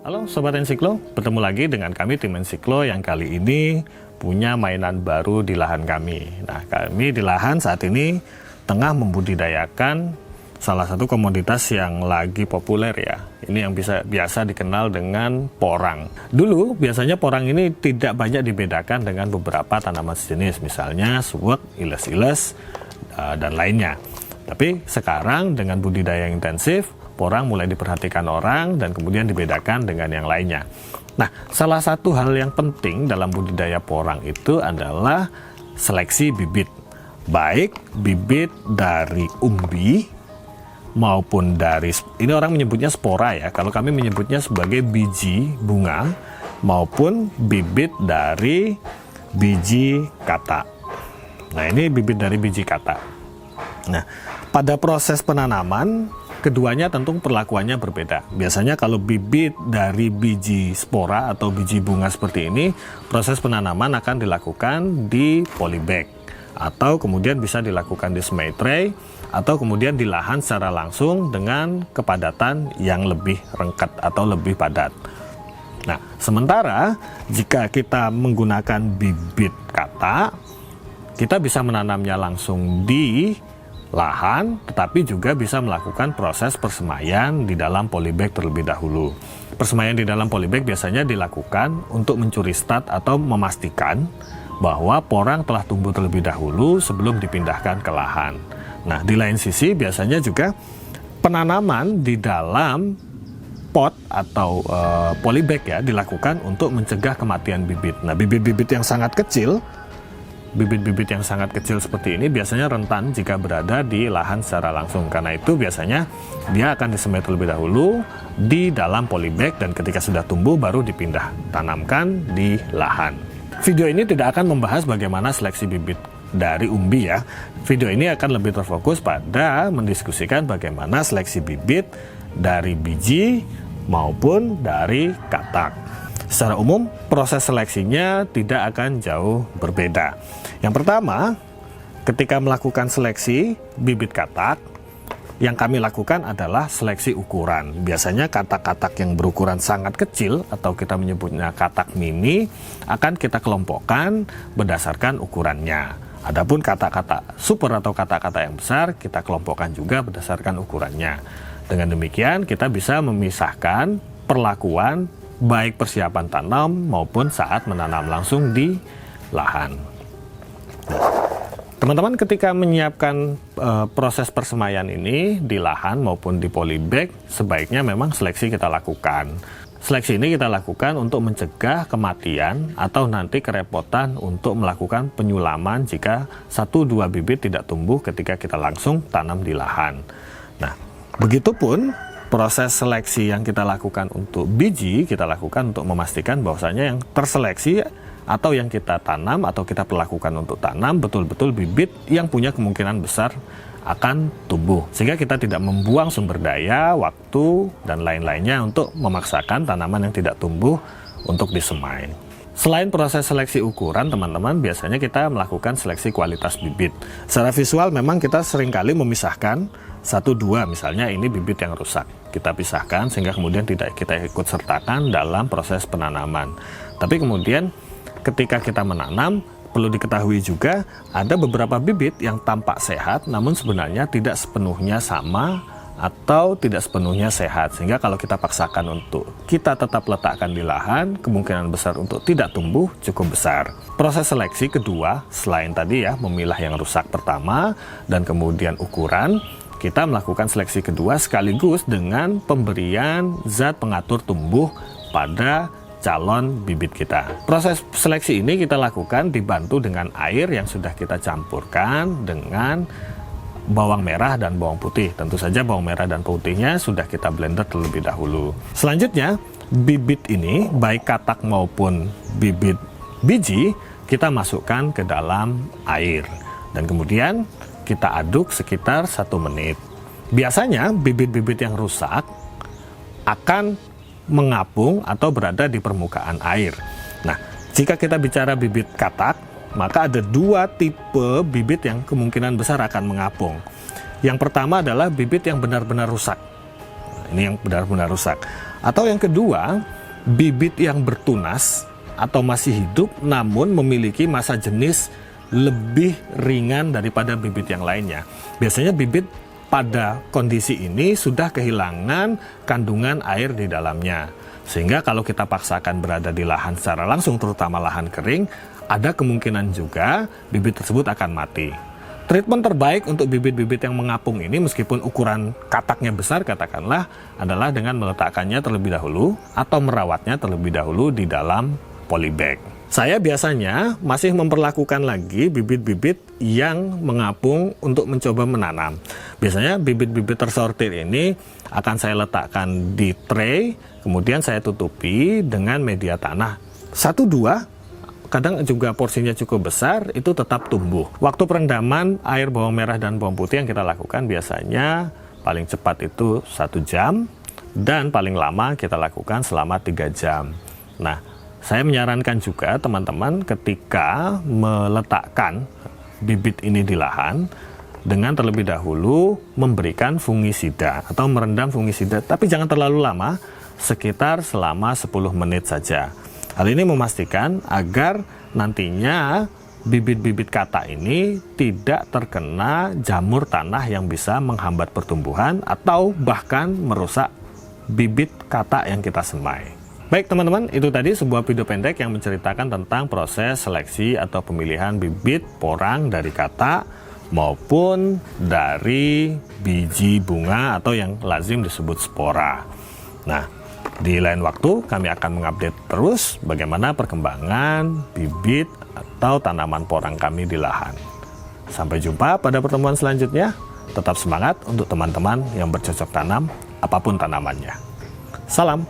Halo Sobat Ensiklo, bertemu lagi dengan kami tim Ensiklo yang kali ini punya mainan baru di lahan kami. Nah, kami di lahan saat ini tengah membudidayakan salah satu komoditas yang lagi populer ya. Ini yang biasa dikenal dengan porang. Dulu biasanya porang ini tidak banyak dibedakan dengan beberapa tanaman sejenis, misalnya suwek, iles-iles, dan lainnya. Tapi sekarang dengan budidaya yang intensif, porang mulai diperhatikan orang dan kemudian dibedakan dengan yang lainnya. Nah, salah satu hal yang penting dalam budidaya porang itu adalah seleksi bibit. Baik bibit dari umbi maupun dari, ini orang menyebutnya spora ya, kalau kami menyebutnya sebagai biji bunga, maupun bibit dari biji kata. Nah, ini bibit dari biji kata. Nah, pada proses penanaman, keduanya tentu perlakuannya berbeda. Biasanya kalau bibit dari biji spora atau biji bunga seperti ini, proses penanaman akan dilakukan di polybag, atau kemudian bisa dilakukan di semai tray, atau kemudian di lahan secara langsung dengan kepadatan yang lebih rengket atau lebih padat. Nah, sementara jika kita menggunakan bibit kata, kita bisa menanamnya langsung di lahan, tetapi juga bisa melakukan proses persemaian di dalam polybag terlebih dahulu. Persemaian di dalam polybag biasanya dilakukan untuk mencuri start atau memastikan bahwa porang telah tumbuh terlebih dahulu sebelum dipindahkan ke lahan. Nah, di lain sisi biasanya juga penanaman di dalam pot atau polybag ya dilakukan untuk mencegah kematian bibit. Nah, bibit-bibit yang sangat kecil, bibit-bibit yang sangat kecil seperti ini biasanya rentan jika berada di lahan secara langsung. Karena itu biasanya dia akan disemai terlebih dahulu di dalam polybag dan ketika sudah tumbuh baru dipindah tanamkan di lahan. Video ini tidak akan membahas bagaimana seleksi bibit dari umbi ya. Video ini akan lebih terfokus pada mendiskusikan bagaimana seleksi bibit dari biji maupun dari katak. Secara umum, proses seleksinya tidak akan jauh berbeda. Yang pertama, ketika melakukan seleksi bibit katak, yang kami lakukan adalah seleksi ukuran. Biasanya katak-katak yang berukuran sangat kecil, atau kita menyebutnya katak mini, akan kita kelompokkan berdasarkan ukurannya. Adapun katak-katak super atau katak-katak yang besar, kita kelompokkan juga berdasarkan ukurannya. Dengan demikian, kita bisa memisahkan perlakuan baik persiapan tanam maupun saat menanam langsung di lahan. Teman-teman, ketika menyiapkan proses persemaian ini di lahan maupun di polybag, sebaiknya memang seleksi kita lakukan. Seleksi ini kita lakukan untuk mencegah kematian atau nanti kerepotan untuk melakukan penyulaman jika 1-2 bibit tidak tumbuh ketika kita langsung tanam di lahan. Nah, begitupun proses seleksi yang kita lakukan untuk biji, kita lakukan untuk memastikan bahwasanya yang terseleksi atau yang kita tanam atau kita perlakukan untuk tanam betul-betul bibit yang punya kemungkinan besar akan tumbuh. Sehingga kita tidak membuang sumber daya, waktu, dan lain-lainnya untuk memaksakan tanaman yang tidak tumbuh untuk disemai. Selain proses seleksi ukuran, teman-teman, biasanya kita melakukan seleksi kualitas bibit. Secara visual memang kita seringkali memisahkan 1-2, misalnya ini bibit yang rusak. Kita pisahkan sehingga kemudian tidak kita ikut sertakan dalam proses penanaman. Tapi kemudian ketika kita menanam, perlu diketahui juga ada beberapa bibit yang tampak sehat namun sebenarnya tidak sepenuhnya sama atau tidak sepenuhnya sehat, sehingga kalau kita paksakan untuk kita tetap letakkan di lahan, kemungkinan besar untuk tidak tumbuh cukup besar. Proses seleksi kedua, selain tadi ya memilah yang rusak pertama dan kemudian ukuran, kita melakukan seleksi kedua sekaligus dengan pemberian zat pengatur tumbuh pada calon bibit kita. Proses seleksi ini kita lakukan dibantu dengan air yang sudah kita campurkan dengan bawang merah dan bawang putih. Tentu saja bawang merah dan putihnya sudah kita blender terlebih dahulu. Selanjutnya, bibit ini baik katak maupun bibit biji kita masukkan ke dalam air dan kemudian kita aduk sekitar 1 menit. Biasanya bibit-bibit yang rusak akan mengapung atau berada di permukaan air. Nah, jika kita bicara bibit katak, maka ada 2 tipe bibit yang kemungkinan besar akan mengapung. Yang pertama adalah bibit yang benar-benar rusak. Ini yang benar-benar rusak. Atau yang kedua, bibit yang bertunas atau masih hidup namun memiliki massa jenis lebih ringan daripada bibit yang lainnya. Biasanya bibit pada kondisi ini sudah kehilangan kandungan air di dalamnya. Sehingga kalau kita paksakan berada di lahan secara langsung, terutama lahan kering, ada kemungkinan juga bibit tersebut akan mati. Treatment terbaik untuk bibit-bibit yang mengapung ini, meskipun ukuran kataknya besar katakanlah, adalah dengan meletakkannya terlebih dahulu atau merawatnya terlebih dahulu di dalam polybag. Saya biasanya masih memperlakukan lagi bibit-bibit yang mengapung untuk mencoba menanam. Biasanya bibit-bibit tersortir ini akan saya letakkan di tray, kemudian saya tutupi dengan media tanah 1-2, kadang juga porsinya cukup besar, itu tetap tumbuh. Waktu perendaman air bawang merah dan bawang putih yang kita lakukan biasanya paling cepat itu 1 jam, dan paling lama kita lakukan selama 3 jam. Nah, saya menyarankan juga teman-teman ketika meletakkan bibit ini di lahan, dengan terlebih dahulu memberikan fungisida atau merendam fungisida, tapi jangan terlalu lama, sekitar selama 10 menit saja. Hal ini memastikan agar nantinya bibit-bibit kata ini tidak terkena jamur tanah yang bisa menghambat pertumbuhan atau bahkan merusak bibit kata yang kita semai. Baik teman-teman, itu tadi sebuah video pendek yang menceritakan tentang proses seleksi atau pemilihan bibit porang dari kata maupun dari biji bunga atau yang lazim disebut spora. Nah, di lain waktu kami akan mengupdate terus bagaimana perkembangan bibit atau tanaman porang kami di lahan. Sampai jumpa pada pertemuan selanjutnya. Tetap semangat untuk teman-teman yang bercocok tanam apapun tanamannya. Salam.